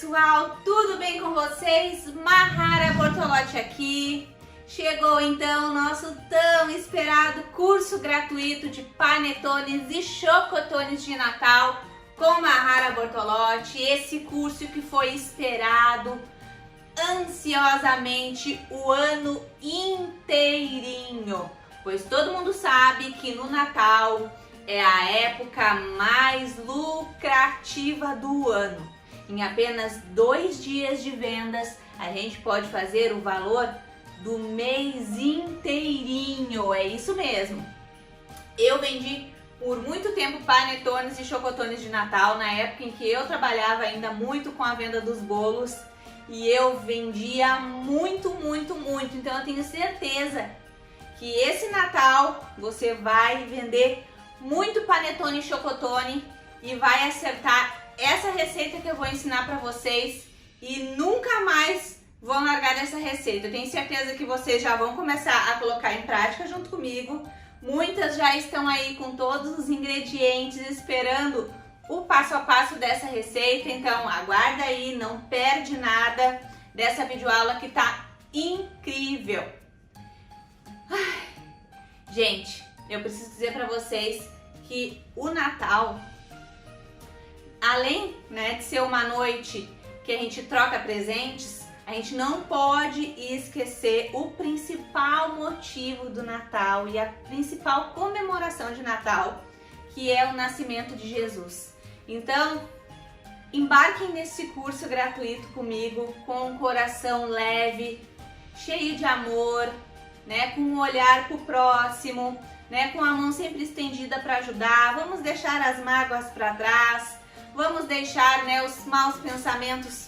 pessoal, tudo bem com vocês? Mahara Bortolotti aqui. Chegou então o nosso tão esperado curso gratuito de panetones e chocotones de Natal com Mahara Bortolotti. Esse curso que foi esperado ansiosamente o ano inteirinho, pois todo mundo sabe que no Natal é a época mais lucrativa do ano. Em apenas 2 dias de vendas, a gente pode fazer o valor do mês inteirinho. É isso mesmo. Eu vendi por muito tempo panetones e chocotones de Natal, na época em que eu trabalhava ainda muito com a venda dos bolos, e eu vendia muito. Então eu tenho certeza que esse Natal você vai vender muito panetone e chocotone e vai acertar essa receita que eu vou ensinar para vocês e nunca mais vão largar dessa receita. Eu tenho certeza que vocês já vão começar a colocar em prática junto comigo. Muitas já estão aí com todos os ingredientes esperando o passo a passo dessa receita, então aguarda aí, não perde nada dessa videoaula que tá incrível. Ai, gente, eu preciso dizer para vocês que o Natal, além, de ser uma noite que a gente troca presentes, a gente não pode esquecer o principal motivo do Natal e a principal comemoração de Natal, que é o nascimento de Jesus. Então, embarquem nesse curso gratuito comigo, com um coração leve, cheio de amor, com um olhar pro próximo, com a mão sempre estendida para ajudar. Vamos deixar as mágoas para trás, vamos deixar os maus pensamentos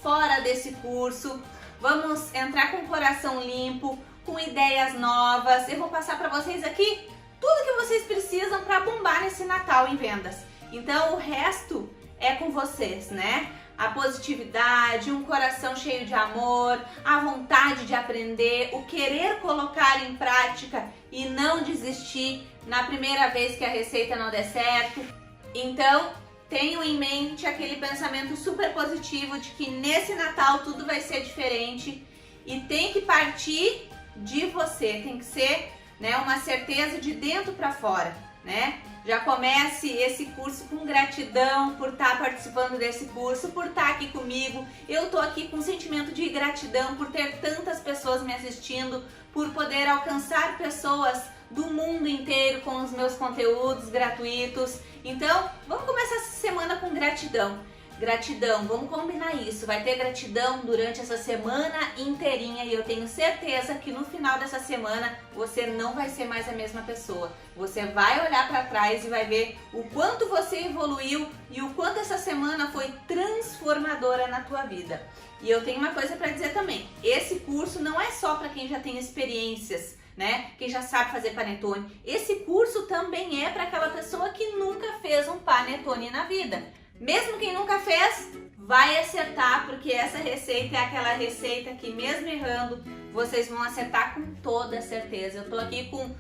fora desse curso, vamos entrar com o coração limpo, com ideias novas. Eu vou passar para vocês aqui tudo que vocês precisam para bombar nesse Natal em vendas. Então o resto é com vocês, A positividade, um coração cheio de amor, a vontade de aprender, o querer colocar em prática e não desistir na primeira vez que a receita não der certo. Então, tenham em mente aquele pensamento super positivo de que nesse Natal tudo vai ser diferente e tem que partir de você, tem que ser uma certeza de dentro para fora, Já comece esse curso com gratidão por estar participando desse curso, por estar aqui comigo. Eu tô aqui com um sentimento de gratidão por ter tantas pessoas me assistindo, por poder alcançar pessoas do mundo inteiro com os meus conteúdos gratuitos. Então, vamos começar essa semana com gratidão. Gratidão, vamos combinar isso. Vai ter gratidão durante essa semana inteirinha e eu tenho certeza que no final dessa semana você não vai ser mais a mesma pessoa. Você vai olhar para trás e vai ver o quanto você evoluiu e o quanto essa semana foi transformadora na tua vida. E eu tenho uma coisa para dizer também. Esse curso não é só para quem já tem experiências, quem já sabe fazer panetone. Esse curso também é para aquela pessoa que nunca fez um panetone na vida. Mesmo quem nunca fez, vai acertar, porque essa receita é aquela receita que mesmo errando, vocês vão acertar com toda certeza. Eu tô aqui com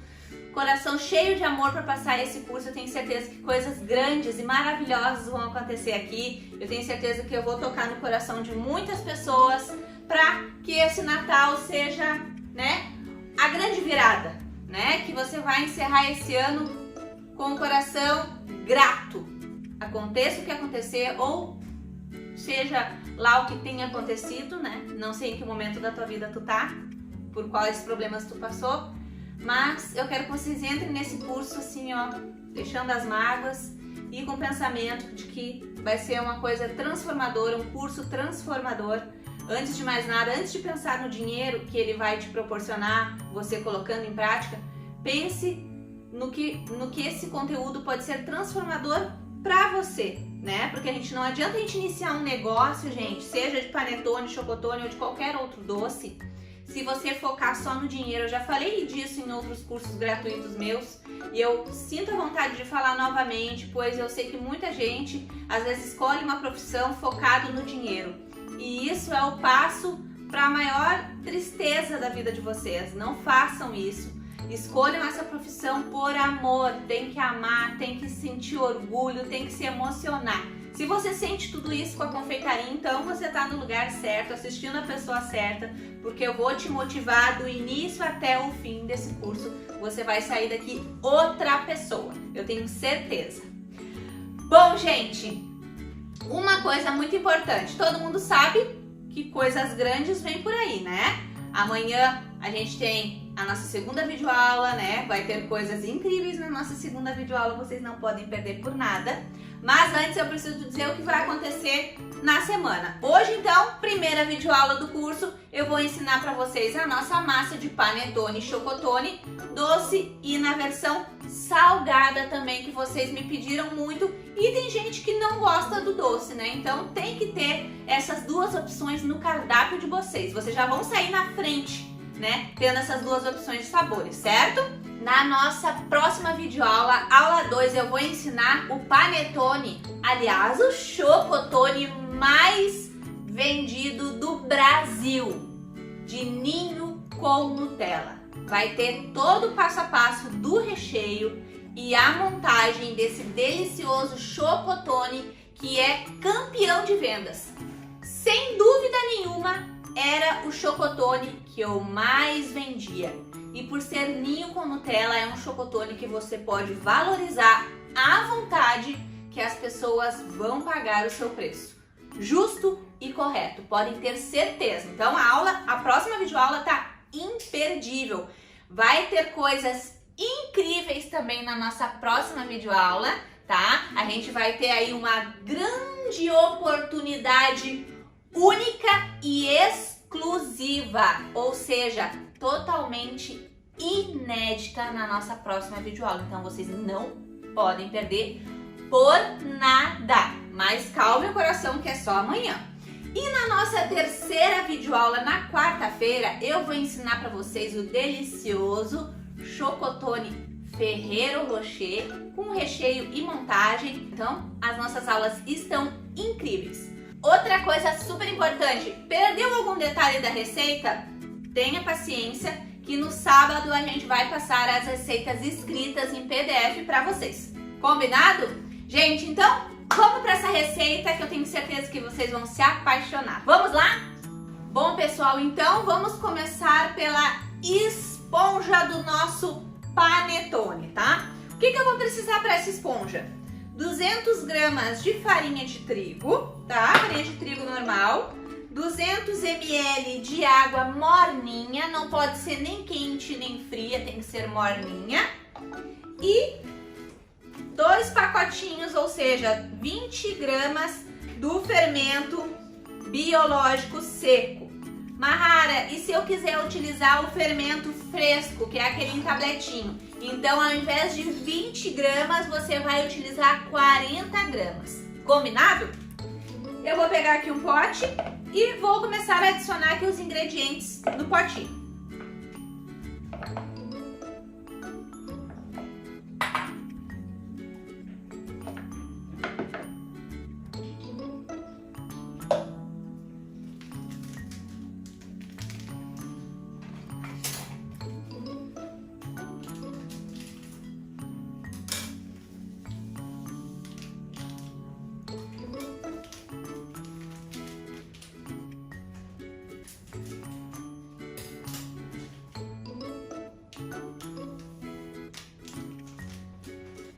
coração cheio de amor para passar esse curso. Eu tenho certeza que coisas grandes e maravilhosas vão acontecer aqui. Eu tenho certeza que eu vou tocar no coração de muitas pessoas para que esse Natal seja, a grande virada, que você vai encerrar esse ano com o coração grato. Aconteça o que acontecer, ou seja lá o que tenha acontecido, Não sei em que momento da tua vida tu tá, por quais problemas tu passou, mas eu quero que vocês entrem nesse curso assim, deixando as mágoas e com o pensamento de que vai ser uma coisa transformadora, um curso transformador. Antes de mais nada, antes de pensar no dinheiro que ele vai te proporcionar, você colocando em prática, pense no que esse conteúdo pode ser transformador para você, Porque não adianta a gente iniciar um negócio, gente, seja de panetone, chocotone ou de qualquer outro doce, se você focar só no dinheiro. Eu já falei disso em outros cursos gratuitos meus e eu sinto a vontade de falar novamente, pois eu sei que muita gente às vezes escolhe uma profissão focado no dinheiro e isso é o passo para a maior tristeza da vida de vocês. Não façam isso. Escolham essa profissão por amor, tem que amar, tem que sentir orgulho, tem que se emocionar. Se você sente tudo isso com a confeitaria, então você está no lugar certo, assistindo a pessoa certa, porque eu vou te motivar do início até o fim desse curso. Você vai sair daqui outra pessoa, eu tenho certeza. Bom, gente, uma coisa muito importante, todo mundo sabe que coisas grandes vêm por aí, né? Amanhã a gente tem a nossa segunda videoaula, né? Vai ter coisas incríveis na nossa segunda videoaula, vocês não podem perder por nada. Mas antes eu preciso dizer o que vai acontecer na semana. Hoje, então, primeira videoaula do curso, eu vou ensinar para vocês a nossa massa de panetone e chocotone, doce e na versão salgada também, que vocês me pediram muito. E tem gente que não gosta do doce, né? Então tem que ter essas duas opções no cardápio de vocês. Vocês já vão sair na frente, né? Tendo essas duas opções de sabores, certo? Na nossa próxima videoaula, aula 2, eu vou ensinar o panetone, aliás, o chocotone mais vendido do Brasil, de ninho com Nutella. Vai ter todo o passo a passo do recheio e a montagem desse delicioso chocotone que é campeão de vendas. Sem dúvida nenhuma, era o chocotone que eu mais vendia. E por ser ninho com Nutella, é um chocotone que você pode valorizar à vontade, que as pessoas vão pagar o seu preço. Justo e correto, podem ter certeza. Então a próxima videoaula tá imperdível. Vai ter coisas incríveis também na nossa próxima videoaula, tá? A gente vai ter aí uma grande oportunidade única e exclusiva, ou seja, totalmente inédita na nossa próxima videoaula. Então vocês não podem perder por nada. Mas calme o coração que é só amanhã. E na nossa terceira videoaula, na quarta-feira, eu vou ensinar para vocês o delicioso chocotone Ferrero Rocher com recheio e montagem. Então as nossas aulas estão incríveis. Outra coisa super importante, perdeu algum detalhe da receita? Tenha paciência que no sábado a gente vai passar as receitas escritas em PDF para vocês. Combinado? Gente, então vamos para essa receita que eu tenho certeza que vocês vão se apaixonar. Vamos lá? Bom, pessoal, então vamos começar pela esponja do nosso panetone, tá? O que eu vou precisar para essa esponja? 200 gramas de farinha de trigo, tá? Farinha de trigo normal. 200 ml de água morninha, não pode ser nem quente nem fria, tem que ser morninha. E 2 pacotinhos, ou seja, 20 gramas do fermento biológico seco. Mahara, e se eu quiser utilizar o fermento fresco, que é aquele em tabletinho? Então, ao invés de 20 gramas, você vai utilizar 40 gramas. Combinado? Eu vou pegar aqui um pote e vou começar a adicionar aqui os ingredientes no potinho.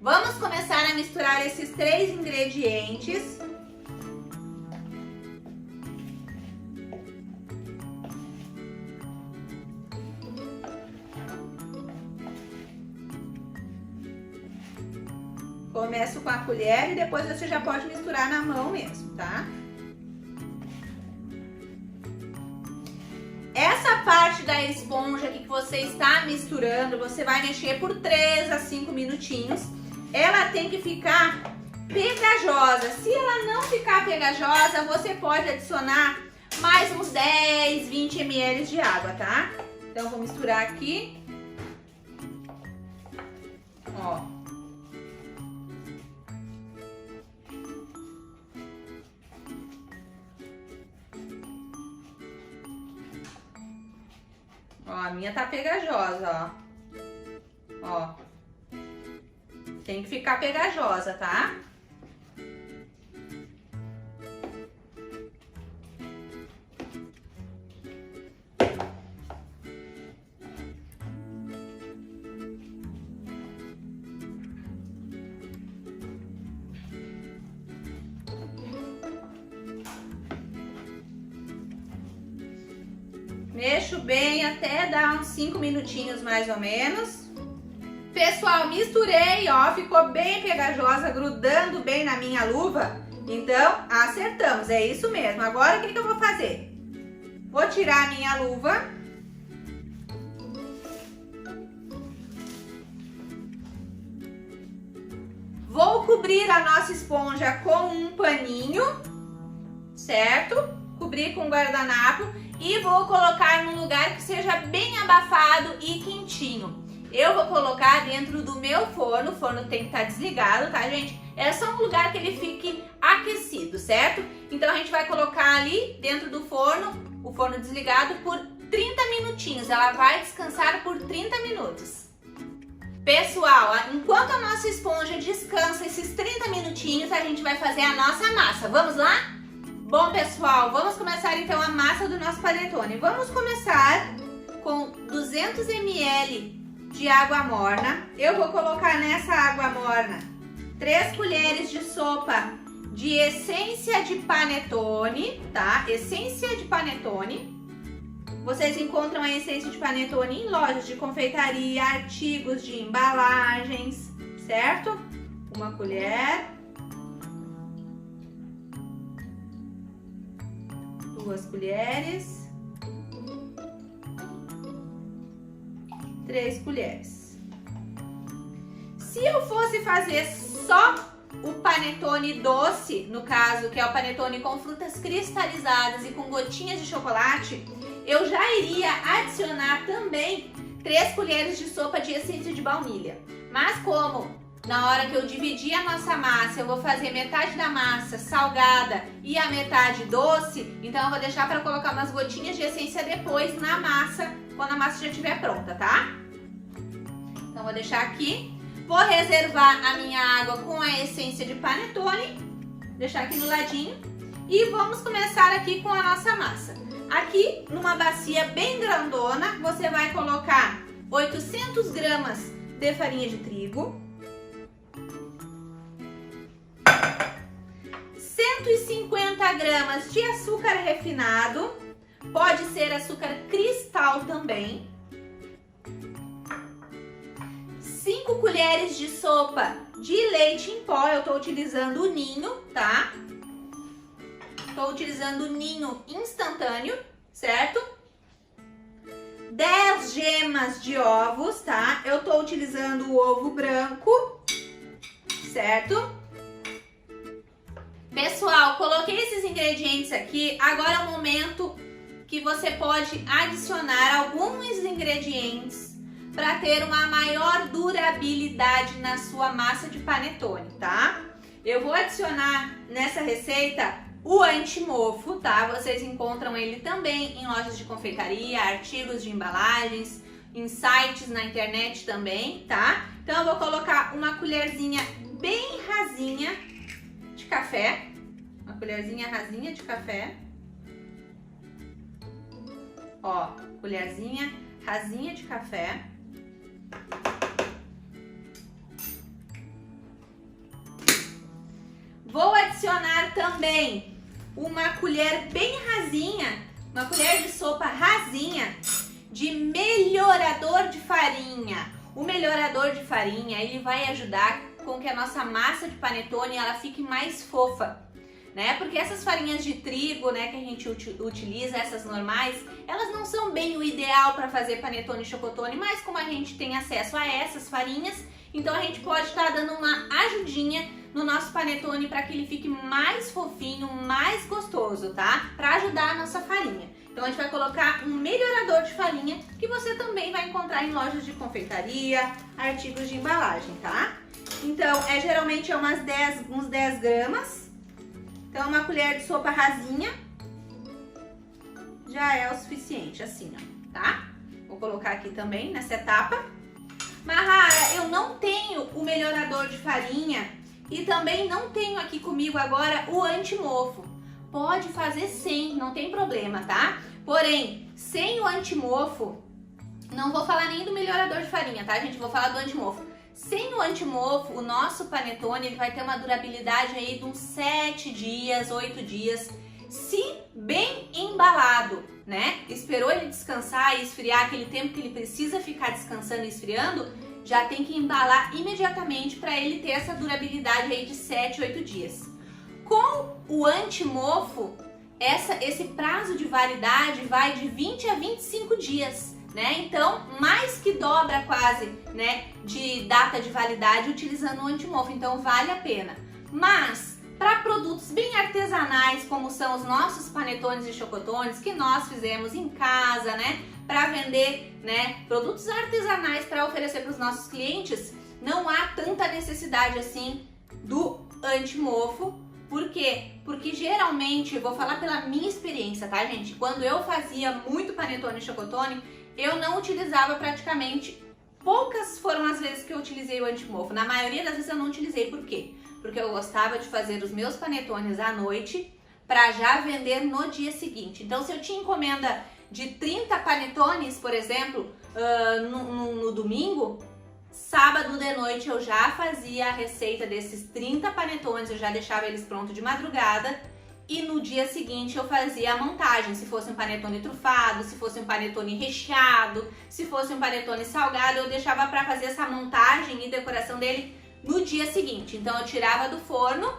Vamos começar a misturar esses 3 ingredientes. Começo com a colher e depois você já pode misturar na mão mesmo, tá? Essa parte da esponja que você está misturando, você vai mexer por 3 a 5 minutinhos. Ela tem que ficar pegajosa. Se ela não ficar pegajosa, você pode adicionar mais uns 10, 20 ml de água, tá? Então, vou misturar aqui. Ó. Ó, a minha tá pegajosa, ó. Ó. Tem que ficar pegajosa, tá? Mexo bem até dar uns 5 minutinhos mais ou menos. Pessoal, misturei, ó, ficou bem pegajosa, grudando bem na minha luva. Então, acertamos, é isso mesmo. Agora, o que eu vou fazer? Vou tirar a minha luva. Vou cobrir a nossa esponja com um paninho, certo? Cobrir com guardanapo e vou colocar num lugar que seja bem abafado e quentinho. Eu vou colocar dentro do meu forno, o forno tem que estar desligado, tá, gente? É só um lugar que ele fique aquecido, certo? Então a gente vai colocar ali dentro do forno, o forno desligado por 30 minutinhos. Ela vai descansar por 30 minutos. Pessoal, enquanto a nossa esponja descansa esses 30 minutinhos, a gente vai fazer a nossa massa. Vamos lá? Bom, pessoal, vamos começar então a massa do nosso panetone. Vamos começar com 200 ml de água morna. Eu vou colocar nessa água morna 3 colheres de sopa de essência de panetone, tá? Essência de panetone. Vocês encontram a essência de panetone em lojas de confeitaria, artigos de embalagens, certo? 1 colher. 2 colheres. 3 colheres. Se eu fosse fazer só o panetone doce, no caso, que é o panetone com frutas cristalizadas e com gotinhas de chocolate, eu já iria adicionar também 3 colheres de sopa de essência de baunilha. Mas como na hora que eu dividir a nossa massa, eu vou fazer metade da massa salgada e a metade doce, então eu vou deixar para colocar umas gotinhas de essência depois na massa, quando a massa já estiver pronta, tá? Então vou deixar aqui. Vou reservar a minha água com a essência de panetone, deixar aqui no ladinho. E vamos começar aqui com a nossa massa. Aqui, numa bacia bem grandona, você vai colocar 800 gramas de farinha de trigo, 150 gramas de açúcar refinado, pode ser açúcar cristal também, 5 colheres de sopa de leite em pó, eu tô utilizando o ninho, tá? Tô utilizando o ninho instantâneo, certo? 10 gemas de ovos, tá? Eu tô utilizando o ovo branco, certo? Pessoal, coloquei esses ingredientes aqui. Agora é o momento que você pode adicionar alguns ingredientes para ter uma maior durabilidade na sua massa de panetone, tá? Eu vou adicionar nessa receita o anti-mofo, tá? Vocês encontram ele também em lojas de confeitaria, artigos de embalagens, em sites na internet também, tá? Então eu vou colocar uma colherzinha bem rasinha de café, uma colherzinha rasinha de café, ó, colherzinha rasinha de café. Vou adicionar também uma colher bem rasinha, uma colher de sopa rasinha de melhorador de farinha. O melhorador de farinha, ele vai ajudar com que a nossa massa de panetone ela fique mais fofa, né? Porque essas farinhas de trigo, né, que a gente utiliza, essas normais, elas não são bem o ideal para fazer panetone e chocotone, mas como a gente tem acesso a essas farinhas, então a gente pode estar dando uma ajudinha no nosso panetone para que ele fique mais fofinho, mais gostoso, tá? Para ajudar a nossa farinha. Então a gente vai colocar um melhorador de farinha que você também vai encontrar em lojas de confeitaria, artigos de embalagem, tá? Então geralmente é uns 10 gramas. Então uma colher de sopa rasinha já é o suficiente, assim, ó, tá? Vou colocar aqui também nessa etapa. Mahara, eu não tenho o melhorador de farinha e também não tenho aqui comigo agora o anti-mofo. Pode fazer sem, não tem problema, tá? Porém, sem o anti-mofo, não vou falar nem do melhorador de farinha, tá, gente? Vou falar do anti-mofo. Sem o anti-mofo, o nosso panetone ele vai ter uma durabilidade aí de uns 7 dias, 8 dias, se bem embalado. né? Esperou ele descansar e esfriar aquele tempo que ele precisa ficar descansando e esfriando, já tem que embalar imediatamente para ele ter essa durabilidade aí de 7, 8 dias. Com o anti-mofo, esse prazo de validade vai de 20 a 25 dias, né? Então, mais que dobra quase, né, de data de validade utilizando o anti-mofo, então vale a pena. Mas para produtos bem artesanais, como são os nossos panetones e chocotones que nós fizemos em casa, né, para vender, né, produtos artesanais para oferecer para os nossos clientes, não há tanta necessidade assim do anti-mofo. Por quê? Porque geralmente, eu vou falar pela minha experiência, tá, gente? Quando eu fazia muito panetone e chocotone, eu não utilizava praticamente, poucas foram as vezes que eu utilizei o anti-mofo. Na maioria das vezes eu não utilizei, por quê? Porque eu gostava de fazer os meus panetones à noite para já vender no dia seguinte. Então, se eu tinha encomenda de 30 panetones, por exemplo, no domingo, sábado de noite eu já fazia a receita desses 30 panetones, eu já deixava eles prontos de madrugada e no dia seguinte eu fazia a montagem, se fosse um panetone trufado, se fosse um panetone recheado, se fosse um panetone salgado, eu deixava para fazer essa montagem e decoração dele no dia seguinte. Então eu tirava do forno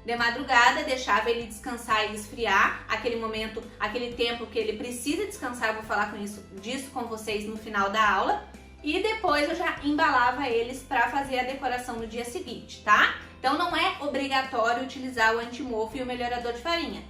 de madrugada, deixava ele descansar e esfriar, aquele momento, aquele tempo que ele precisa descansar, eu vou falar disso com vocês no final da aula, e depois eu já embalava eles para fazer a decoração no dia seguinte, tá? Então não é obrigatório utilizar o anti-mofo e o melhorador de farinha,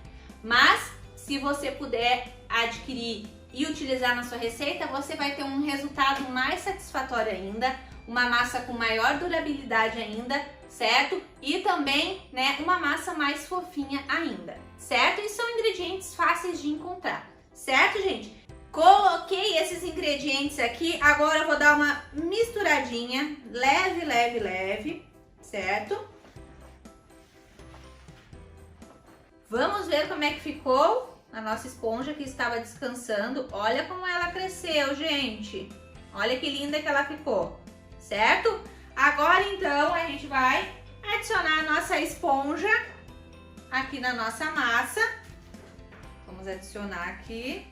mas se você puder adquirir e utilizar na sua receita, você vai ter um resultado mais satisfatório ainda, uma massa com maior durabilidade ainda, certo? E também, né, uma massa mais fofinha ainda, certo? E são ingredientes fáceis de encontrar, certo, gente? Coloquei esses ingredientes aqui, agora eu vou dar uma misturadinha, leve, leve, leve, certo? Vamos ver como é que ficou a nossa esponja que estava descansando. Olha como ela cresceu, gente. Olha que linda que ela ficou, certo? Agora então a gente vai adicionar a nossa esponja aqui na nossa massa. Vamos adicionar aqui.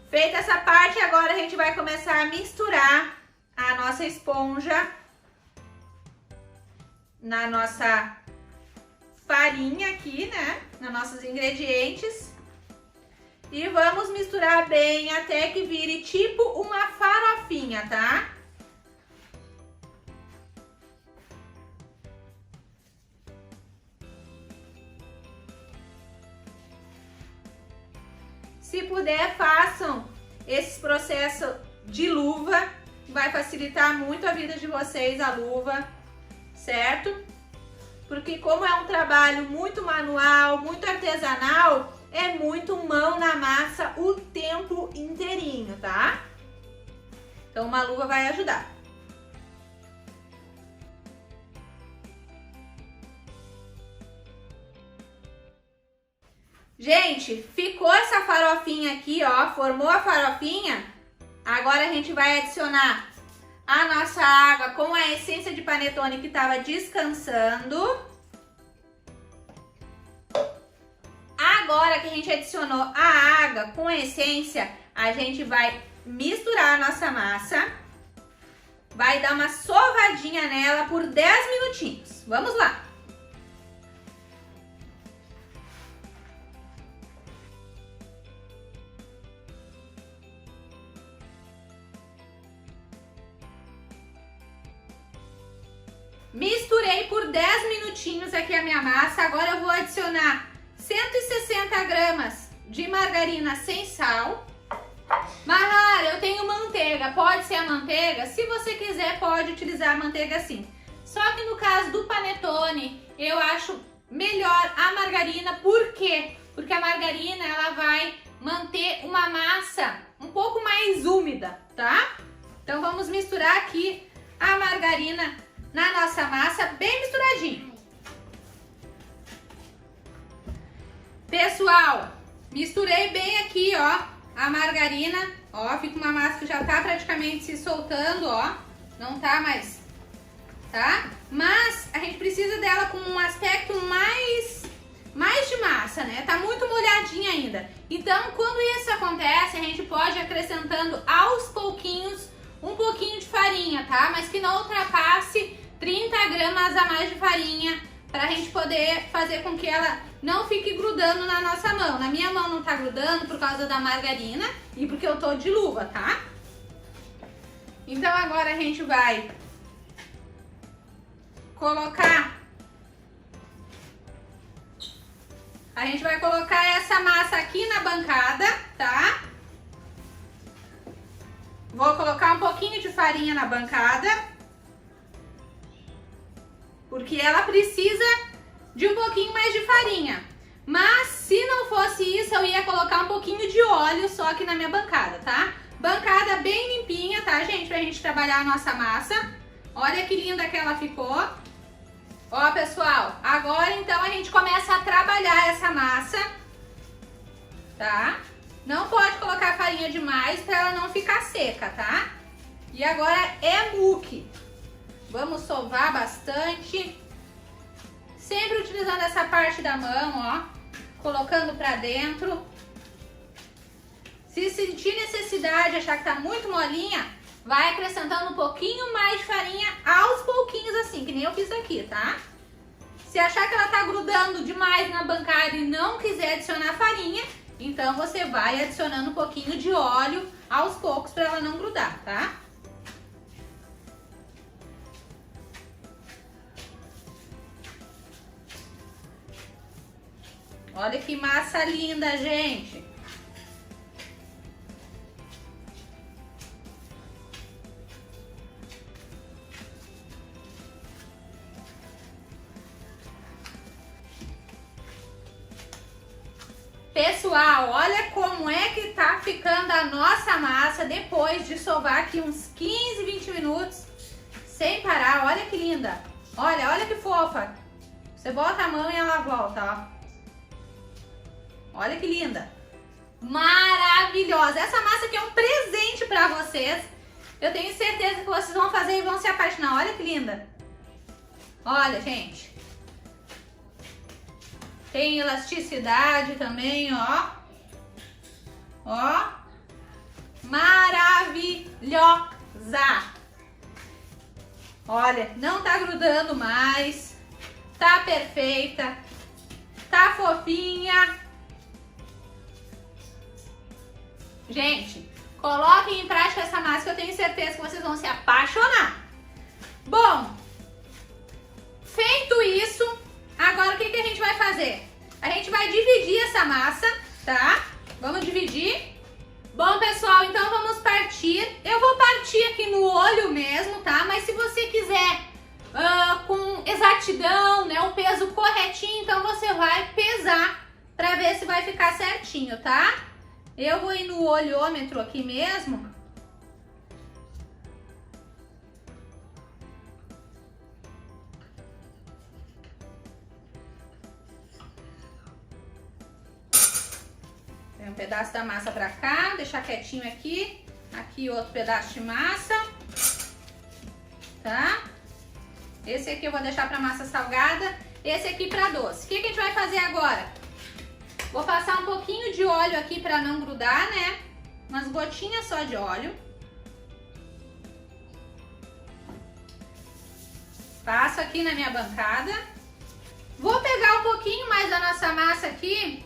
Feita essa parte, agora a gente vai começar a misturar a nossa esponja na nossa farinha aqui, né? Nos nossos ingredientes. E vamos misturar bem até que vire tipo uma farofinha, tá? Se puder, façam esse processo de luva, vai facilitar muito a vida de vocês, a luva, certo? Porque como é um trabalho muito manual, muito artesanal, é muito mão na massa o tempo inteirinho, tá? Então uma luva vai ajudar. Gente, ficou essa farofinha aqui, ó, formou a farofinha. Agora a gente vai adicionar a nossa água com a essência de panetone que estava descansando. Agora que a gente adicionou a água com a essência, a gente vai misturar a nossa massa. Vai dar uma sovadinha nela por 10 minutinhos. Vamos lá! Misturei por 10 minutinhos aqui a minha massa. Agora eu vou adicionar 160 gramas de margarina sem sal. Mahara, eu tenho manteiga. Pode ser a manteiga? Se você quiser, pode utilizar a manteiga sim. Só que no caso do panetone, eu acho melhor a margarina. Por quê? Porque a margarina, ela vai manter uma massa um pouco mais úmida, tá? Então vamos misturar aqui a margarina na nossa massa, bem misturadinho. Pessoal, Misturei bem aqui, ó, a margarina. Ó, fica uma massa que já tá praticamente se soltando, ó. Não tá mais, tá? Mas a gente precisa dela com um aspecto mais de massa, né? Tá muito molhadinha ainda. Então, quando isso acontece, a gente pode ir acrescentando aos pouquinhos um pouquinho de farinha, tá? Mas que não ultrapasse 30 gramas a mais de farinha, pra gente poder fazer com que ela não fique grudando na nossa mão. Na minha mão não tá grudando por causa da margarina e porque eu tô de luva, tá? Então agora a gente vai colocar essa massa aqui na bancada, tá? Vou colocar um pouquinho de farinha na bancada, porque ela precisa de um pouquinho mais de farinha. Mas se não fosse isso, eu ia colocar um pouquinho de óleo só aqui na minha bancada, tá? Bancada bem limpinha, tá, gente? Pra gente trabalhar a nossa massa. Olha que linda que ela ficou. Ó, pessoal, agora então a gente começa a trabalhar essa massa, tá? Não pode colocar farinha demais pra ela não ficar seca, tá? E agora é muque. Vamos sovar bastante. Sempre utilizando essa parte da mão, ó. Colocando pra dentro. Se sentir necessidade, achar que tá muito molinha, vai acrescentando um pouquinho mais de farinha aos pouquinhos assim, que nem eu fiz aqui, tá? Se achar que ela tá grudando demais na bancada e não quiser adicionar farinha, então você vai adicionando um pouquinho de óleo aos poucos para ela não grudar, tá? Olha que massa linda, gente! Pessoal, olha como é que tá ficando a nossa massa depois de sovar aqui uns 15, 20 minutos sem parar. Olha que linda! Olha que fofa! Você bota a mão e ela volta, ó. Olha que linda! Maravilhosa! Essa massa aqui é um presente pra vocês. Eu tenho certeza que vocês vão fazer e vão se apaixonar. Olha que linda! Olha, gente. Tem elasticidade também, ó. Ó. Maravilhosa! Olha, não tá grudando mais. Tá perfeita. Tá fofinha. Gente, coloquem em prática essa massa que eu tenho certeza que vocês vão se apaixonar. Bom, feito isso, agora o que a gente vai fazer? A gente vai dividir essa massa, tá? Vamos dividir. Bom, pessoal, então vamos partir. Eu vou partir aqui no olho mesmo, tá? Mas se você quiser com exatidão, né, o peso corretinho, então você vai pesar pra ver se vai ficar certinho, tá? Eu vou ir no olhômetro aqui mesmo. Tem um pedaço da massa pra cá, deixar quietinho aqui. Aqui outro pedaço de massa. Tá? Esse aqui eu vou deixar pra massa salgada. Esse aqui pra doce. O que a gente vai fazer agora? Vou passar um pouquinho de óleo aqui pra não grudar, né? Umas gotinhas só de óleo. Passo aqui na minha bancada. Vou pegar um pouquinho mais da nossa massa aqui.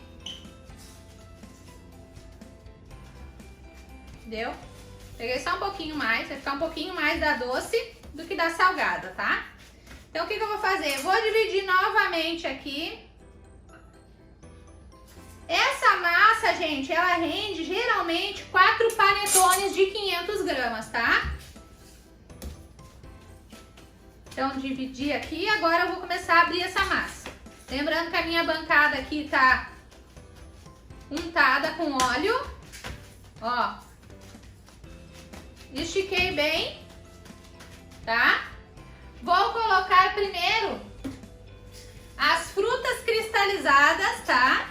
Entendeu? Peguei só um pouquinho mais, vai ficar um pouquinho mais da doce do que da salgada, tá? Então o que eu vou fazer? Vou dividir novamente aqui. Essa massa, gente, ela rende geralmente 4 panetones de 500 gramas, tá? Então, dividi aqui. Agora eu vou começar a abrir essa massa. Lembrando que a minha bancada aqui tá untada com óleo. Ó. Estiquei bem, tá? Vou colocar primeiro as frutas cristalizadas, tá?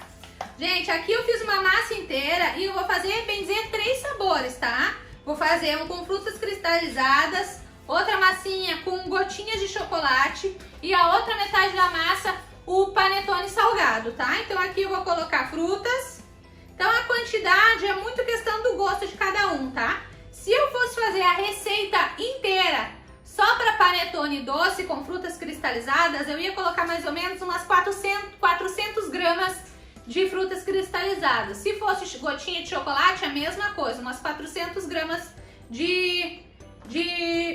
Gente, aqui eu fiz uma massa inteira e eu vou fazer, bem dizer, 3 sabores, tá? Vou fazer um com frutas cristalizadas, outra massinha com gotinhas de chocolate e a outra metade da massa, o panetone salgado, tá? Então aqui eu vou colocar frutas. Então a quantidade é muito questão do gosto de cada um, tá? Se eu fosse fazer a receita inteira só para panetone doce com frutas cristalizadas, eu ia colocar mais ou menos umas 400 gramas de frutas cristalizadas. Se fosse gotinha de chocolate, a mesma coisa, umas 400 gramas de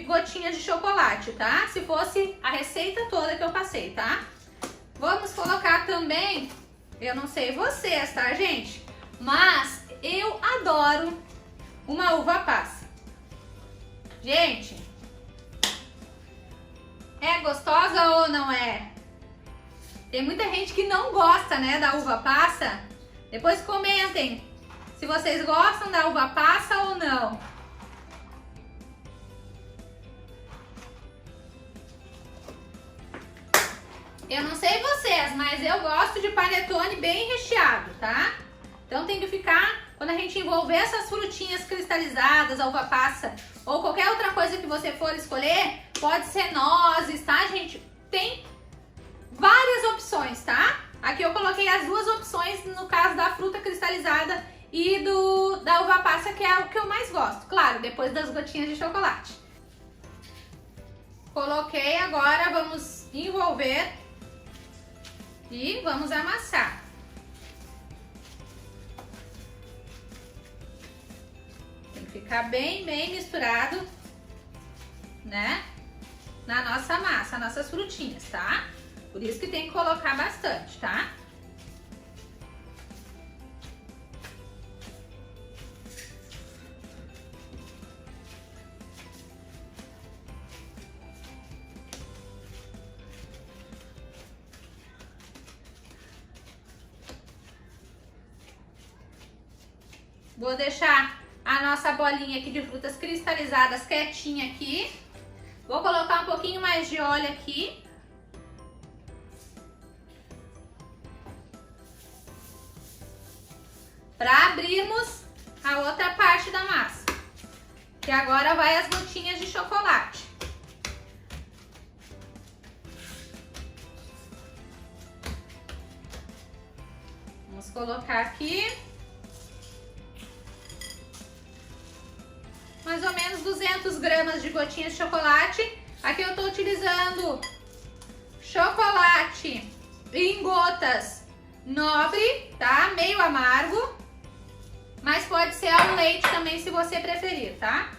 gotinhas de chocolate, tá? Se fosse a receita toda que eu passei, tá? Vamos colocar também, eu não sei vocês, tá, gente? Mas eu adoro uma uva passa. Gente, é gostosa ou não é? Tem muita gente que não gosta, né, da uva passa. Depois comentem se vocês gostam da uva passa ou não. Eu não sei vocês, mas eu gosto de panetone bem recheado, tá? Então tem que ficar, quando a gente envolver essas frutinhas cristalizadas, a uva passa ou qualquer outra coisa que você for escolher, pode ser nozes, tá, gente? Tem várias opções, tá? Aqui eu coloquei as duas opções no caso da fruta cristalizada e da uva passa, que é o que eu mais gosto. Claro, depois das gotinhas de chocolate. Coloquei, agora vamos envolver e vamos amassar. Tem que ficar bem misturado, né? Na nossa massa, nossas frutinhas, tá? Por isso que tem que colocar bastante, tá? Vou deixar a nossa bolinha aqui de frutas cristalizadas quietinha aqui. Vou colocar um pouquinho mais de óleo aqui. Para abrirmos a outra parte da massa. Que agora vai as gotinhas de chocolate. Vamos colocar aqui mais ou menos 200 gramas de gotinhas de chocolate. Aqui eu tô utilizando chocolate em gotas nobre, tá? Meio amargo. Mas pode ser ao leite também, se você preferir, tá?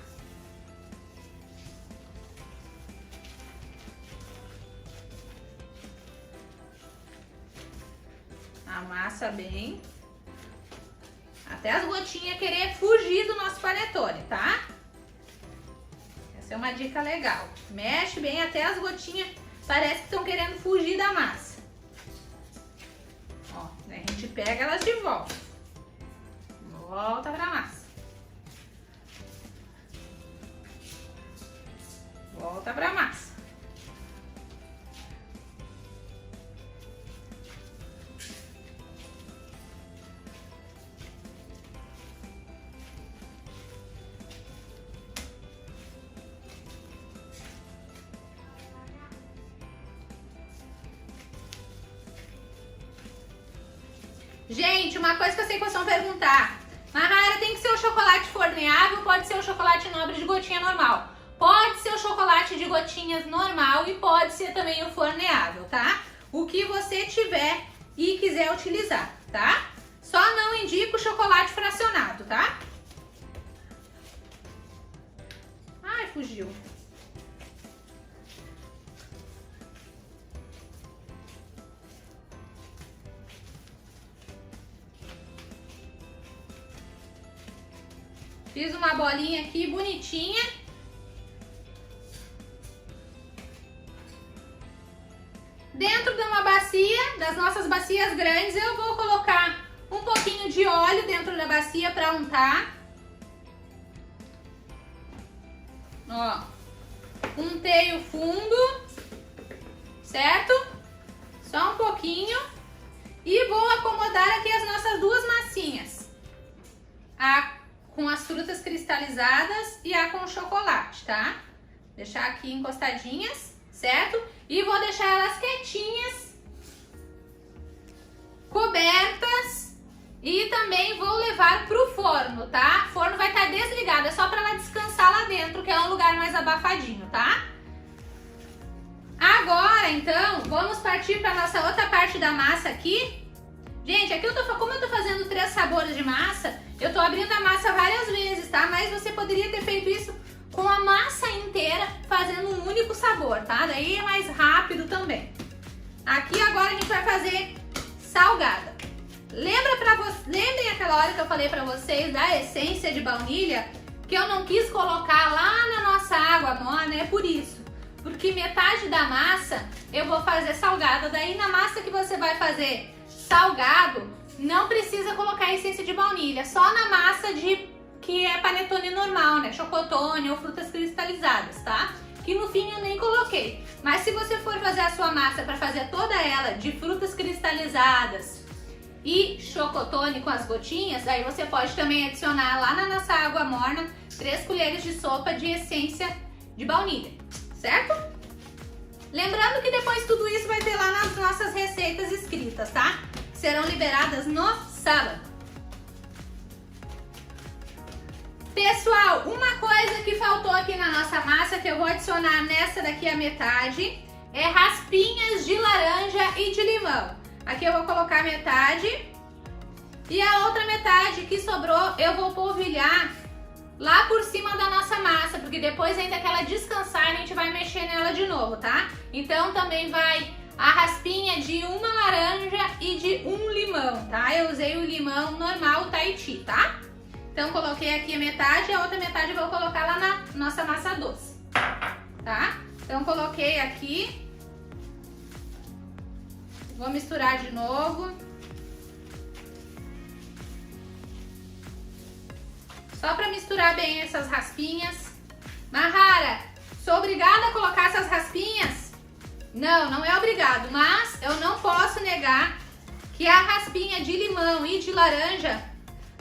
Amassa bem. Até as gotinhas querer fugir do nosso panetone, tá? Essa é uma dica legal. Mexe bem até as gotinhas parece que estão querendo fugir da massa. Ó, a gente pega elas de volta. Volta pra massa. Volta pra massa. Gente, uma coisa que eu sei que vocês vão perguntar. Manara, tem que ser o chocolate forneável ou pode ser o chocolate nobre de gotinha normal? Pode ser o chocolate de gotinhas normal e pode ser também o forneável, tá? O que você tiver e quiser utilizar, tá? Só não indico o chocolate fracionado, tá? Ai, fugiu. Fiz uma bolinha aqui bonitinha. Dentro de uma bacia, das nossas bacias grandes, eu vou colocar um pouquinho de óleo dentro da bacia para untar. Ó, untei o fundo, certo? Só um pouquinho. E vou acomodar aqui as nossas duas massinhas. A com as frutas cristalizadas e a com chocolate, tá? Deixar aqui encostadinhas, certo? E vou deixar elas quietinhas, cobertas, e também vou levar pro forno, tá? O forno vai estar desligado, é só para ela descansar lá dentro, que é um lugar mais abafadinho, tá? Agora, então, vamos partir para nossa outra parte da massa aqui. Gente, aqui como eu tô fazendo 3 sabores de massa, eu tô abrindo a massa várias vezes, tá? Mas você poderia ter feito isso com a massa inteira, fazendo um único sabor, tá? Daí é mais rápido também. Aqui agora a gente vai fazer salgada. Lembrem aquela hora que eu falei pra vocês da essência de baunilha, que eu não quis colocar lá na nossa água morna, é por isso. Porque metade da massa eu vou fazer salgada, daí na massa que você vai fazer salgado, não precisa colocar essência de baunilha, só na massa que é panetone normal, né? Chocotone ou frutas cristalizadas, tá? Que no fim eu nem coloquei. Mas se você for fazer a sua massa para fazer toda ela de frutas cristalizadas e chocotone com as gotinhas, aí você pode também adicionar lá na nossa água morna 3 colheres de sopa de essência de baunilha, certo? Lembrando que depois tudo isso vai ter lá nas nossas receitas escritas, tá? Serão liberadas no sábado. Pessoal, uma coisa que faltou aqui na nossa massa, que eu vou adicionar nessa daqui a metade, é raspinhas de laranja e de limão. Aqui eu vou colocar metade e a outra metade que sobrou eu vou polvilhar lá por cima da nossa massa, porque depois ainda que ela descansar a gente vai mexer nela de novo, tá? Então também vai a raspinha de uma laranja e de um limão, tá? Eu usei o limão normal, o Tahiti, tá? Então coloquei aqui a metade e a outra metade eu vou colocar lá na nossa massa doce, tá? Então coloquei aqui. Vou misturar de novo. Só para misturar bem essas raspinhas. Mahara, sou obrigada a colocar essas raspinhas? Não, não é obrigado, mas eu não posso negar que a raspinha de limão e de laranja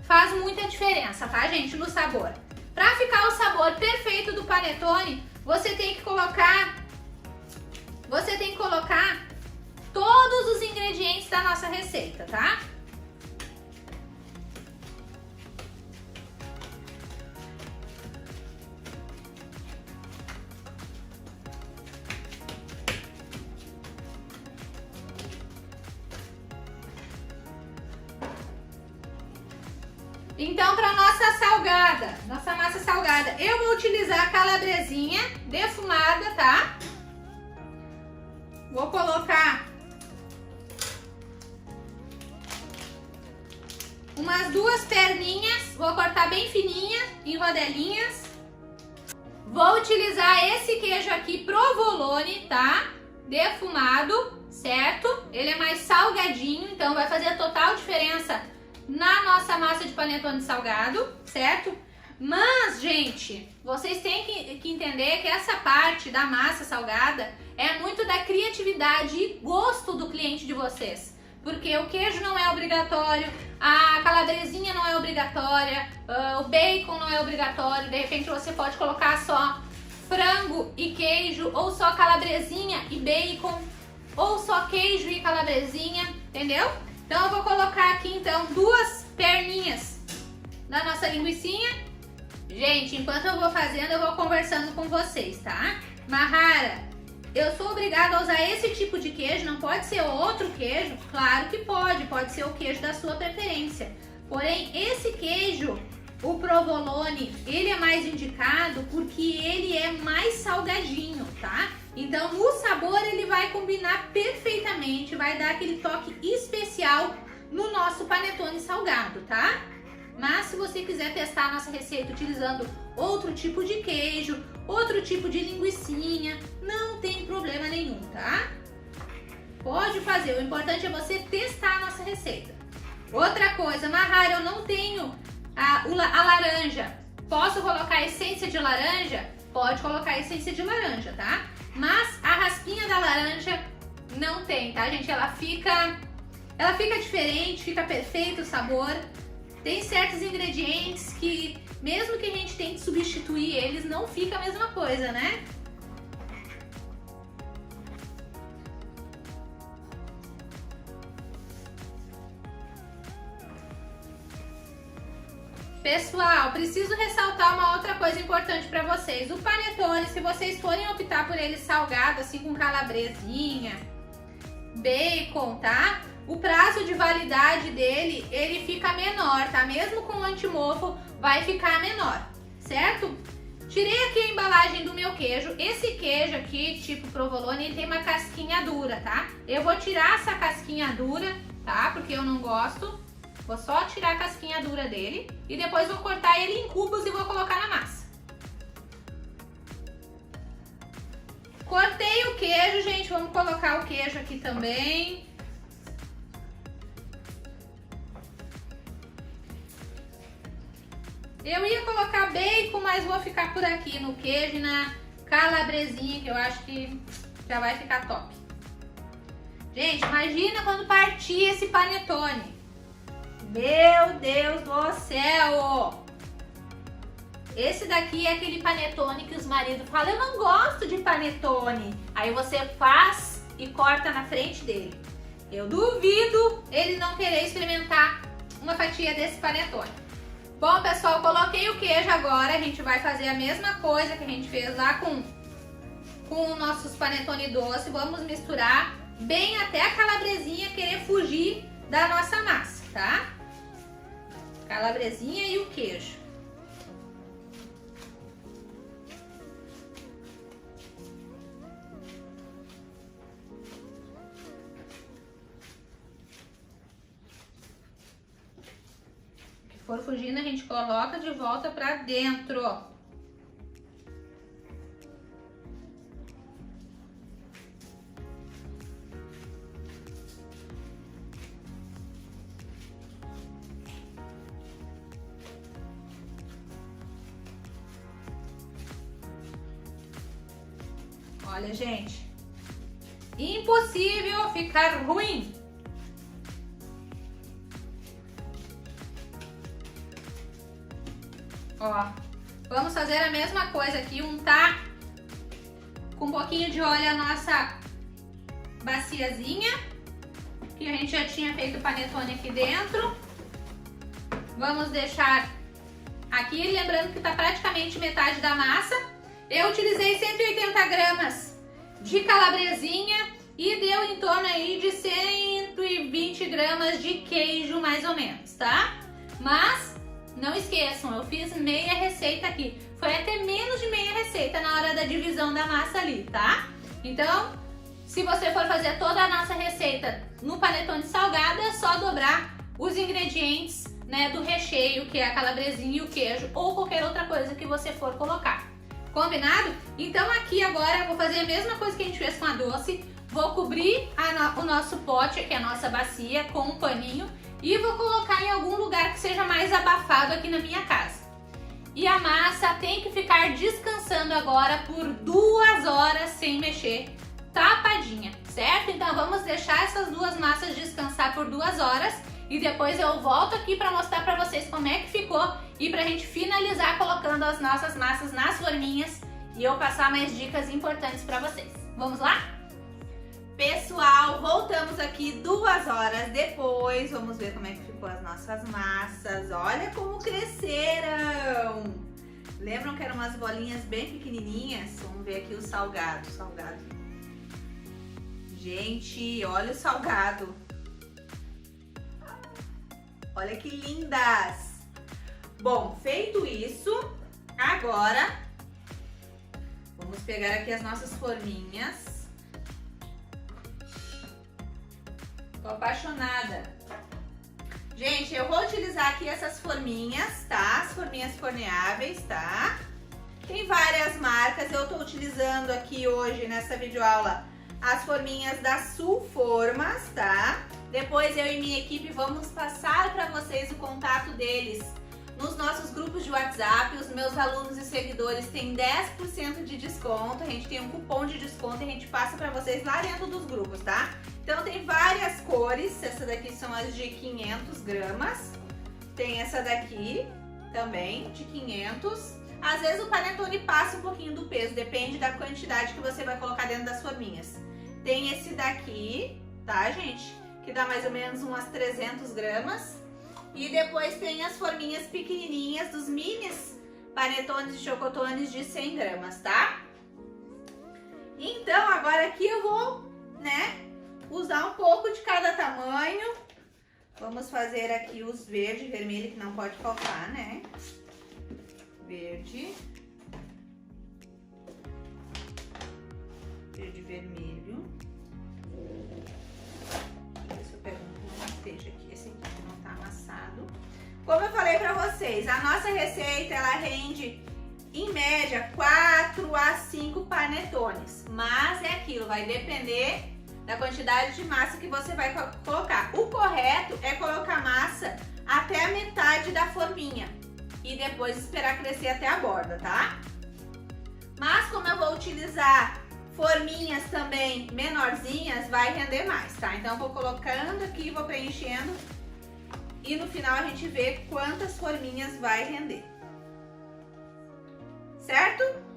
faz muita diferença, tá, gente, no sabor. Para ficar o sabor perfeito do panetone, você tem que colocar todos os ingredientes da nossa receita, tá? Então, para nossa massa salgada, eu vou utilizar a calabresinha defumada, tá? Vou colocar umas 2 perninhas, vou cortar bem fininha, em rodelinhas. Vou utilizar esse queijo aqui provolone, tá? Defumado, certo? Ele é mais salgadinho, então vai fazer total diferença na nossa massa de panetone salgado, certo? Mas, gente, vocês têm que entender que essa parte da massa salgada é muito da criatividade e gosto do cliente de vocês. Porque o queijo não é obrigatório, a calabresinha não é obrigatória, o bacon não é obrigatório. De repente você pode colocar só frango e queijo, ou só calabresinha e bacon, ou só queijo e calabresinha, entendeu? Então eu vou colocar aqui então 2 perninhas da nossa linguicinha. Gente, enquanto eu vou fazendo, eu vou conversando com vocês, tá? Mahara, eu sou obrigada a usar esse tipo de queijo, não pode ser outro queijo? Claro que pode ser o queijo da sua preferência. Porém, esse queijo, o provolone, ele é mais indicado porque ele é mais salgadinho, tá? Então, no sabor ele vai combinar perfeitamente, vai dar aquele toque especial no nosso panetone salgado, tá? Mas se você quiser testar a nossa receita utilizando outro tipo de queijo, outro tipo de linguicinha, não tem problema nenhum, tá? Pode fazer, o importante é você testar a nossa receita. Outra coisa, Mahara, eu não tenho a laranja. Posso colocar essência de laranja? Pode colocar essência de laranja, tá? Mas a raspinha da laranja não tem, tá, gente? Ela fica ela fica diferente, fica perfeito o sabor. Tem certos ingredientes que, mesmo que a gente tente substituir eles, não fica a mesma coisa, né? Pessoal, preciso ressaltar uma outra coisa importante para vocês. O panetone, se vocês forem optar por ele salgado, assim com calabresinha, bacon, tá? O prazo de validade dele, ele fica menor, tá? Mesmo com o antimofo, vai ficar menor, certo? Tirei aqui a embalagem do meu queijo. Esse queijo aqui, tipo provolone, ele tem uma casquinha dura, tá? Eu vou tirar essa casquinha dura, tá? Porque eu não gosto. Vou só tirar a casquinha dura dele e depois vou cortar ele em cubos e vou colocar na massa. Cortei o queijo, gente. Vamos colocar o queijo aqui também. Eu ia colocar bacon, mas vou ficar por aqui no queijo e na calabresinha, que eu acho que já vai ficar top. Gente, imagina quando partir esse panetone. Meu Deus do céu! Esse daqui é aquele panetone que os maridos falam, eu não gosto de panetone. Aí você faz e corta na frente dele. Eu duvido ele não querer experimentar uma fatia desse panetone. Bom, pessoal, coloquei o queijo agora. A gente vai fazer a mesma coisa que a gente fez lá com nossos panetone doce. Vamos misturar bem até a calabresinha querer fugir da nossa massa, tá? Calabresinha e o queijo. O que for fugindo, a gente coloca de volta pra dentro. Olha, gente, impossível ficar ruim. Ó, vamos fazer a mesma coisa aqui, untar com um pouquinho de óleo a nossa baciazinha, que a gente já tinha feito o panetone aqui dentro. Vamos deixar aqui, lembrando que tá praticamente metade da massa. Eu utilizei 180 gramas de calabresinha e deu em torno aí de 120 gramas de queijo, mais ou menos, tá? Mas não esqueçam, eu fiz meia receita aqui. Foi até menos de meia receita na hora da divisão da massa ali, tá? Então, se você for fazer toda a nossa receita no panetone salgado, é só dobrar os ingredientes, né, do recheio, que é a calabresinha e o queijo, ou qualquer outra coisa que você for colocar. Combinado? Então aqui agora eu vou fazer a mesma coisa que a gente fez com a doce. Vou cobrir o nosso pote, aqui a nossa bacia, com um paninho e vou colocar em algum lugar que seja mais abafado aqui na minha casa. E a massa tem que ficar descansando agora por 2 horas sem mexer, tapadinha, certo? Então vamos deixar essas duas massas descansar por 2 horas e depois eu volto aqui para mostrar para vocês como é que ficou e pra gente finalizar colocando as nossas massas nas forminhas e eu passar mais dicas importantes para vocês. Vamos lá? Pessoal, voltamos aqui 2 horas depois. Vamos ver como é que ficou as nossas massas. Olha como cresceram! Lembram que eram umas bolinhas bem pequenininhas? Vamos ver aqui o salgado. Gente, olha o salgado. Olha que lindas! Bom, feito isso, agora vamos pegar aqui as nossas forminhas. Tô apaixonada. Gente, eu vou utilizar aqui essas forminhas, tá? As forminhas forneáveis, tá? Tem várias marcas, eu tô utilizando aqui hoje nessa videoaula as forminhas da Sulformas, tá? Depois eu e minha equipe vamos passar para vocês o contato deles nos nossos grupos de WhatsApp. Os meus alunos e seguidores têm 10% de desconto, a gente tem um cupom de desconto e a gente passa para vocês lá dentro dos grupos, tá? Então tem várias cores, essa daqui são as de 500 gramas. Tem essa daqui também, de 500. Às vezes o panetone passa um pouquinho do peso, depende da quantidade que você vai colocar dentro das forminhas. Tem esse daqui, tá, gente? Que dá mais ou menos umas 300 gramas. E depois tem as forminhas pequenininhas dos minis panetones e chocotones de 100 gramas, tá? Então, agora aqui eu vou, né, usar um pouco de cada tamanho. Vamos fazer aqui os verde e vermelho, que não pode faltar, né? Verde. Verde e vermelho. Deixa eu ver se eu pego um que não esteja aqui. Esse aqui que não tá amassado. Como eu falei pra vocês, a nossa receita, ela rende, em média, 4 a 5 panetones. Mas é aquilo, vai depender da quantidade de massa que você vai colocar. O correto é colocar massa até a metade da forminha e depois esperar crescer até a borda, tá? Mas como eu vou utilizar forminhas também menorzinhas, vai render mais, tá? Então eu vou colocando aqui, vou preenchendo e no final a gente vê quantas forminhas vai render. Certo?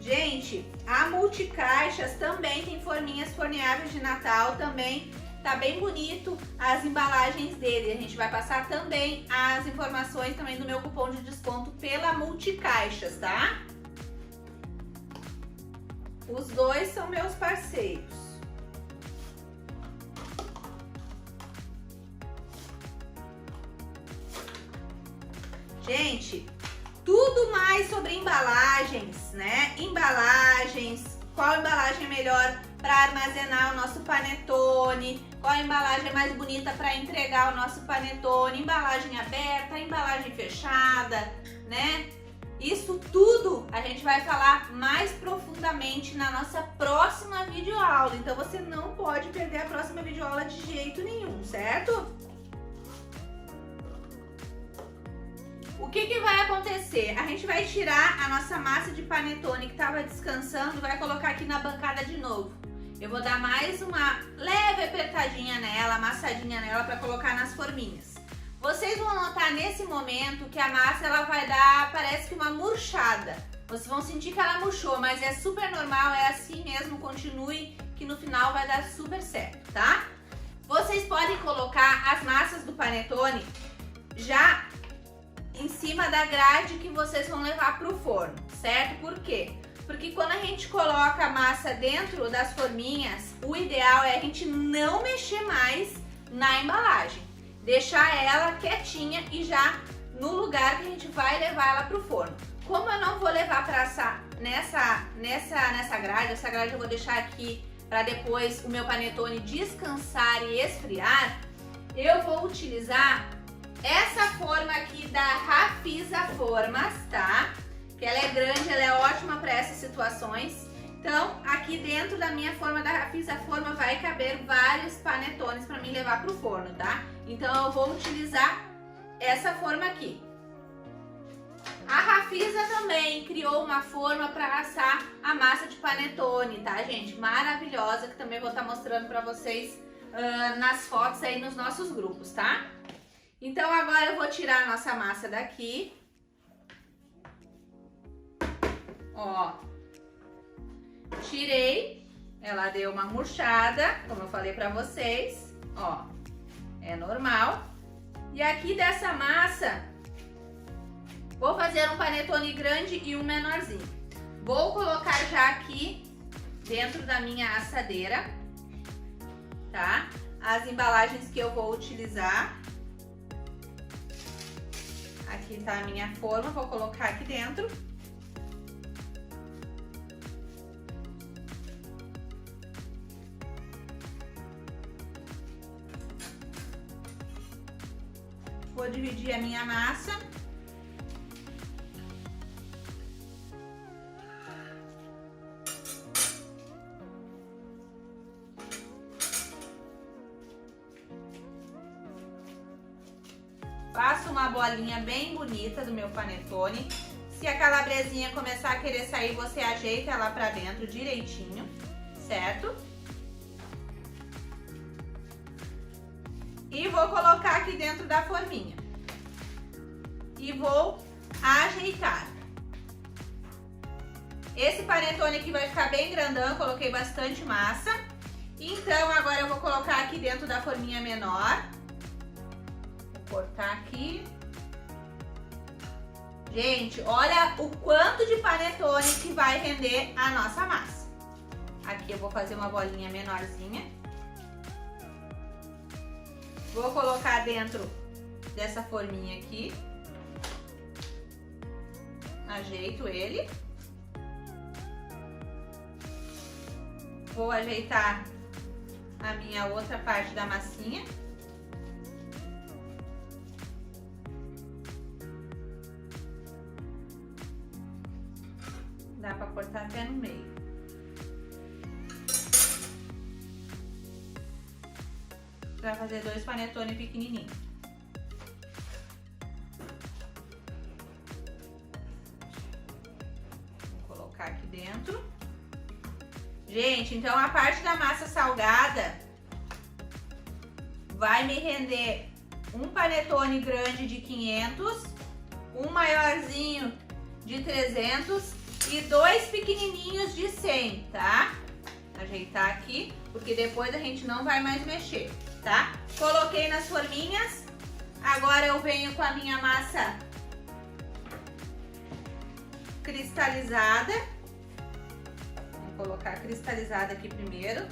Gente, a Multicaixas também tem forminhas forneáveis de Natal, também tá bem bonito as embalagens dele. A gente vai passar também as informações também do meu cupom de desconto pela Multicaixas, tá? Os dois são meus parceiros. Gente, tudo mais sobre embalagens, né? Embalagens, qual embalagem é melhor para armazenar o nosso panetone, qual a embalagem mais bonita para entregar o nosso panetone, embalagem aberta, embalagem fechada, né? Isso tudo a gente vai falar mais profundamente na nossa próxima videoaula. Então você não pode perder a próxima videoaula de jeito nenhum, certo? O que vai acontecer? A gente vai tirar a nossa massa de panetone que estava descansando e vai colocar aqui na bancada de novo. Eu vou dar mais uma leve apertadinha nela, amassadinha nela para colocar nas forminhas. Vocês vão notar nesse momento que a massa ela vai dar, parece que uma murchada. Vocês vão sentir que ela murchou, mas é super normal, é assim mesmo, continue que no final vai dar super certo, tá? Vocês podem colocar as massas do panetone já em cima da grade que vocês vão levar para o forno, certo? Por quê? Porque quando a gente coloca a massa dentro das forminhas, o ideal é a gente não mexer mais na embalagem. Deixar ela quietinha e já no lugar que a gente vai levar ela para o forno. Como eu não vou levar para assar nessa grade, essa grade eu vou deixar aqui para depois o meu panetone descansar e esfriar, eu vou utilizar essa forma aqui da Rafisa Formas, tá? Que ela é grande, ela é ótima para essas situações. Então, aqui dentro da minha forma da Rafisa Forma vai caber vários panetones para mim levar pro forno, tá? Então, eu vou utilizar essa forma aqui. A Rafisa também criou uma forma para assar a massa de panetone, tá, gente? Maravilhosa, que também vou estar mostrando para vocês nas fotos aí nos nossos grupos, tá? Então, agora eu vou tirar a nossa massa daqui. Ó, tirei, ela deu uma murchada, como eu falei pra vocês, ó, é normal. E aqui dessa massa, vou fazer um panetone grande e um menorzinho. Vou colocar já aqui dentro da minha assadeira, tá? As embalagens que eu vou utilizar. Aqui tá a minha forma, vou colocar aqui dentro. Vou dividir a minha massa. Faço uma bolinha bem bonita do meu panetone. Se a calabresinha começar a querer sair, você ajeita ela pra dentro direitinho, certo? E vou colocar aqui dentro da forminha. E vou ajeitar. Esse panetone aqui vai ficar bem grandão, coloquei bastante massa. Então agora eu vou colocar aqui dentro da forminha menor. Vou cortar aqui. Gente, olha o quanto de panetone que vai render a nossa massa. Aqui eu vou fazer uma bolinha menorzinha. Vou colocar dentro dessa forminha aqui. Ajeito ele. Vou ajeitar a minha outra parte da massinha. Dá pra cortar até no meio. Pra fazer 2 panetone pequenininhos. Vou colocar aqui dentro. Gente, então a parte da massa salgada vai me render um panetone grande de 500, um maiorzinho de 300 e 2 pequenininhos de 100, tá? Ajeitar aqui, porque depois a gente não vai mais mexer, tá? Coloquei nas forminhas, agora eu venho com a minha massa cristalizada. Vou colocar cristalizada aqui primeiro.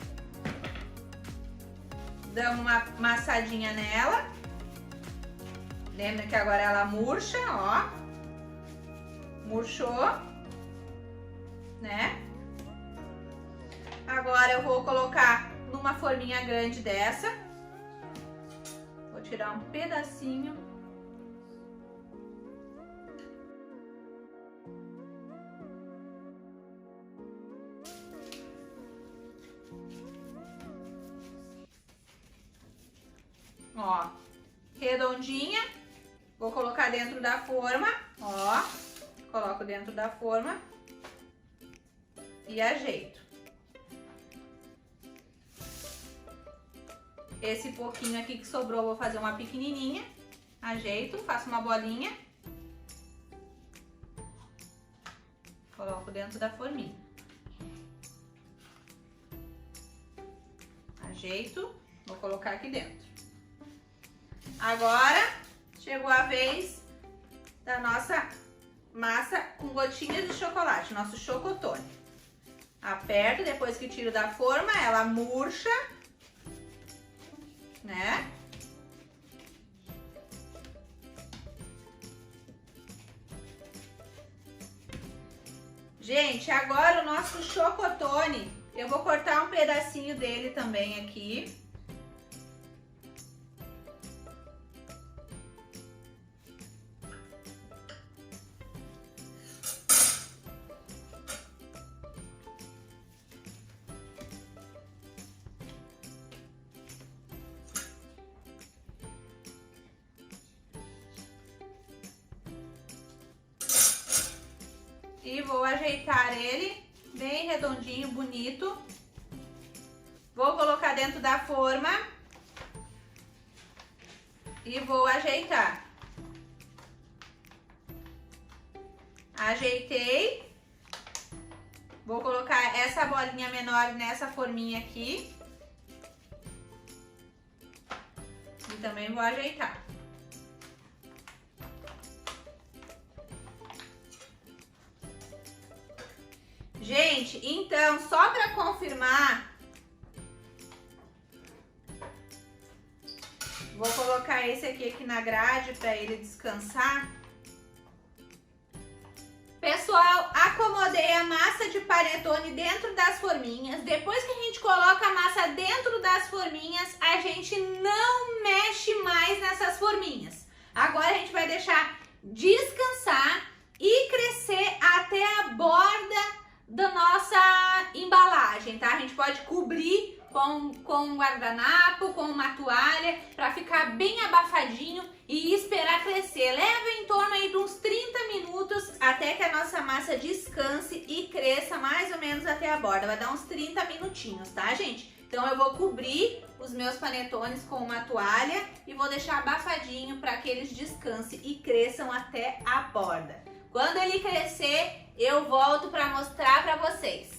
Damos uma amassadinha nela. Lembra que agora ela murcha, ó. Murchou, né? Agora eu vou colocar numa forminha grande dessa. Vou tirar um pedacinho. Ó, redondinha. Vou colocar dentro da forma, ó. Coloco dentro da forma e ajeito. Esse pouquinho aqui que sobrou, vou fazer uma pequenininha. Ajeito, faço uma bolinha. Coloco dentro da forminha. Ajeito, vou colocar aqui dentro. Agora, chegou a vez da nossa massa com gotinhas de chocolate, nosso chocotone. Aperto, depois que tiro da forma, ela murcha, né? Gente, agora o nosso chocotone, eu vou cortar um pedacinho dele também aqui. E vou ajeitar ele bem redondinho, bonito. Vou colocar dentro da forma e vou ajeitar. Ajeitei. Vou colocar essa bolinha menor nessa forminha aqui. E também vou ajeitar. Gente, então, só para confirmar, vou colocar esse aqui na grade para ele descansar. Pessoal, acomodei a massa de panetone dentro das forminhas. Depois que a gente coloca a massa dentro das forminhas, a gente não mexe mais nessas forminhas. Agora a gente vai deixar descansar e crescer até a borda da nossa embalagem, tá? A gente pode cobrir com um guardanapo, com uma toalha, para ficar bem abafadinho e esperar crescer. Leva em torno aí de uns 30 minutos até que a nossa massa descanse e cresça mais ou menos até a borda. Vai dar uns 30 minutinhos, tá, gente? Então eu vou cobrir os meus panetones com uma toalha e vou deixar abafadinho para que eles descansem e cresçam até a borda. Quando ele crescer, eu volto para mostrar para vocês.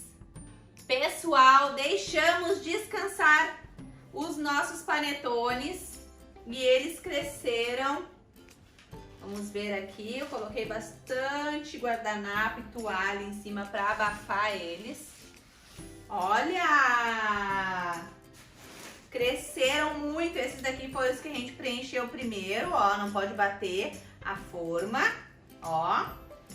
Pessoal, deixamos descansar os nossos panetones e eles cresceram. Vamos ver aqui, eu coloquei bastante guardanapo e toalha em cima para abafar eles. Olha! Cresceram muito. Esses daqui foram os que a gente preencheu primeiro, ó. Não pode bater a forma, ó.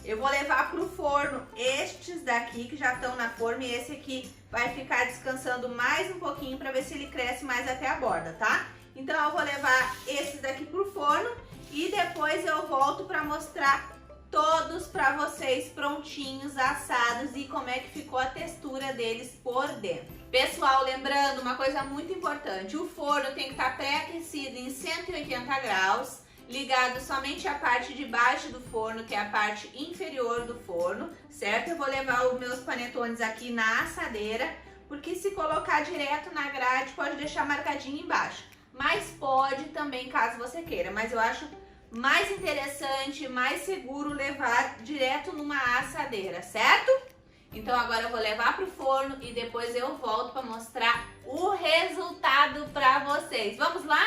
Eu vou levar pro forno estes daqui que já estão na forma e esse aqui vai ficar descansando mais um pouquinho para ver se ele cresce mais até a borda, tá? Então eu vou levar esses daqui pro forno e depois eu volto para mostrar todos para vocês prontinhos, assados e como é que ficou a textura deles por dentro. Pessoal, lembrando uma coisa muito importante, o forno tem que estar pré-aquecido em 180 graus, ligado somente a parte de baixo do forno, que é a parte inferior do forno, certo? Eu vou levar os meus panetones aqui na assadeira, porque se colocar direto na grade pode deixar marcadinho embaixo, mas pode também caso você queira, mas eu acho mais interessante, mais seguro levar direto numa assadeira, certo? Então agora eu vou levar pro forno e depois eu volto para mostrar o resultado para vocês. Vamos lá?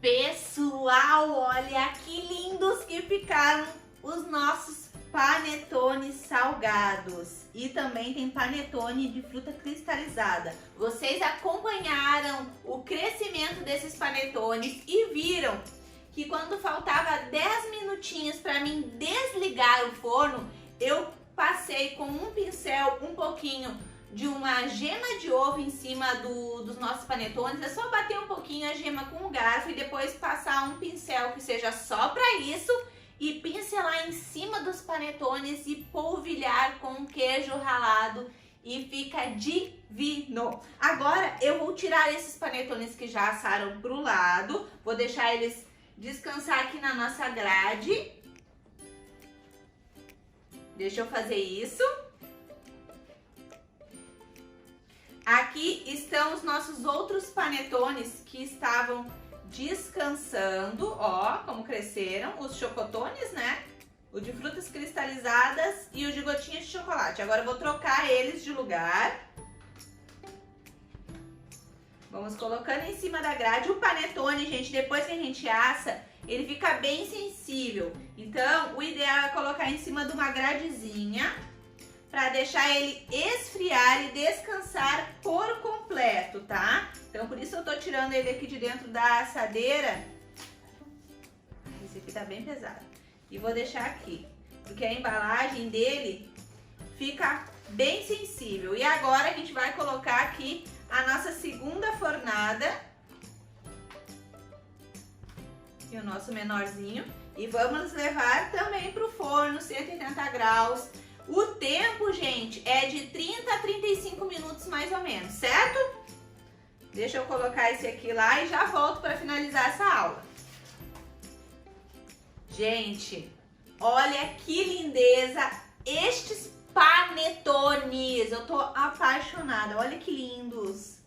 Pessoal, olha que lindos que ficaram os nossos panetones salgados. E também tem panetone de fruta cristalizada. Vocês acompanharam o crescimento desses panetones e viram que quando faltava 10 minutinhos para mim desligar o forno, eu passei com um pincel um pouquinho de uma gema de ovo em cima dos nossos panetones. É só bater um pouquinho a gema com o garfo e depois passar um pincel que seja só para isso e pincelar em cima dos panetones e polvilhar com queijo ralado e fica divino. Agora eu vou tirar esses panetones que já assaram pro lado, vou deixar eles descansar aqui na nossa grade. Deixa eu fazer isso. Aqui estão os nossos outros panetones que estavam descansando, ó, como cresceram os chocotones, né? O de frutas cristalizadas e o de gotinhas de chocolate. Agora eu vou trocar eles de lugar. Vamos colocando em cima da grade. O panetone, gente, depois que a gente assa, ele fica bem sensível. Então, o ideal é colocar em cima de uma gradezinha para deixar ele esfriar e descansar por completo, tá? Então, por isso eu tô tirando ele aqui de dentro da assadeira. Esse aqui tá bem pesado. E vou deixar aqui, porque a embalagem dele fica bem sensível. E agora a gente vai colocar aqui a nossa segunda fornada. E o nosso menorzinho. E vamos levar também para o forno, 180 graus. O tempo, gente, é de 30 a 35 minutos mais ou menos, certo? Deixa eu colocar esse aqui lá e já volto para finalizar essa aula. Gente, olha que lindeza estes panetones. Eu tô apaixonada. Olha que lindos.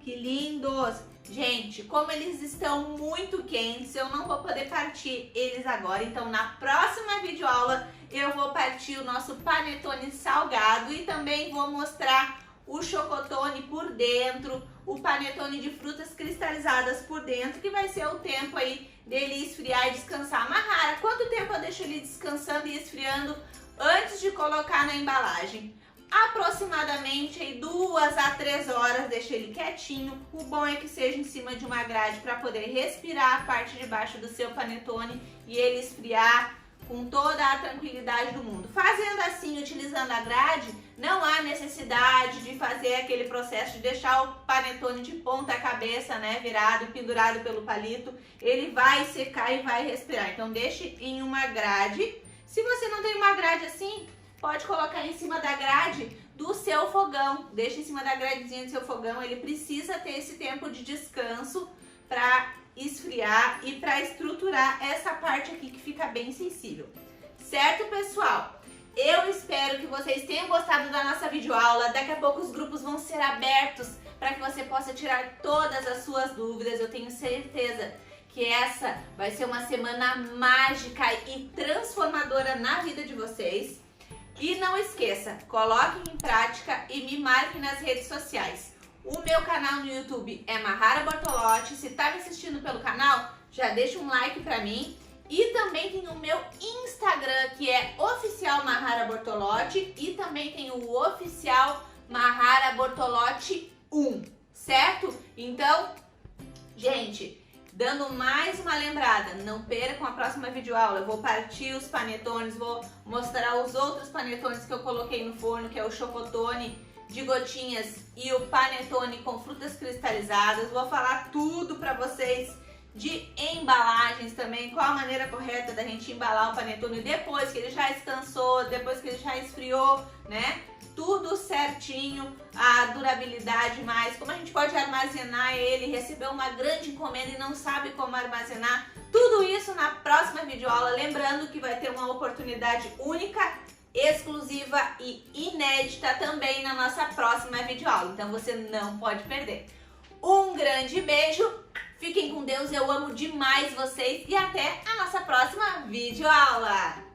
Que lindos. Gente, como eles estão muito quentes, eu não vou poder partir eles agora. Então, na próxima videoaula, eu vou partir o nosso panetone salgado e também vou mostrar o chocotone por dentro, o panetone de frutas cristalizadas por dentro, que vai ser o tempo aí dele esfriar e descansar. Mahara, quanto tempo eu deixo ele descansando e esfriando antes de colocar na embalagem? Aproximadamente aí 2 a 3 horas, deixa ele quietinho. O bom é que seja em cima de uma grade para poder respirar a parte de baixo do seu panetone e ele esfriar com toda a tranquilidade do mundo. Fazendo assim, utilizando a grade, não há necessidade de fazer aquele processo de deixar o panetone de ponta cabeça, né, virado, pendurado pelo palito. Ele vai secar e vai respirar. Então deixe em uma grade. Se você não tem uma grade assim, pode colocar em cima da grade do seu fogão. Deixa em cima da gradezinha do seu fogão. Ele precisa ter esse tempo de descanso para esfriar e para estruturar essa parte aqui que fica bem sensível. Certo, pessoal? Eu espero que vocês tenham gostado da nossa videoaula. Daqui a pouco os grupos vão ser abertos para que você possa tirar todas as suas dúvidas. Eu tenho certeza que essa vai ser uma semana mágica e transformadora na vida de vocês. E não esqueça, coloque em prática e me marque nas redes sociais. O meu canal no YouTube é Mahara Bortolotti. Se tá me assistindo pelo canal, já deixa um like pra mim. E também tem o meu Instagram, que é Oficial Mahara Bortolotti. E também tem o Oficial Mahara Bortolotti 1, certo? Então, gente, dando mais uma lembrada, não percam a próxima videoaula. Eu vou partir os panetones, vou mostrar os outros panetones que eu coloquei no forno, que é o chocotone de gotinhas e o panetone com frutas cristalizadas. Vou falar tudo pra vocês de embalagens também, qual a maneira correta da gente embalar o panetone depois que ele já descansou, depois que ele já esfriou, né? Tudo certinho, a durabilidade mais, como a gente pode armazenar ele, receber uma grande encomenda e não sabe como armazenar. Tudo isso na próxima videoaula, lembrando que vai ter uma oportunidade única, exclusiva e inédita também na nossa próxima videoaula, então você não pode perder. Um grande beijo, fiquem com Deus, eu amo demais vocês e até a nossa próxima videoaula!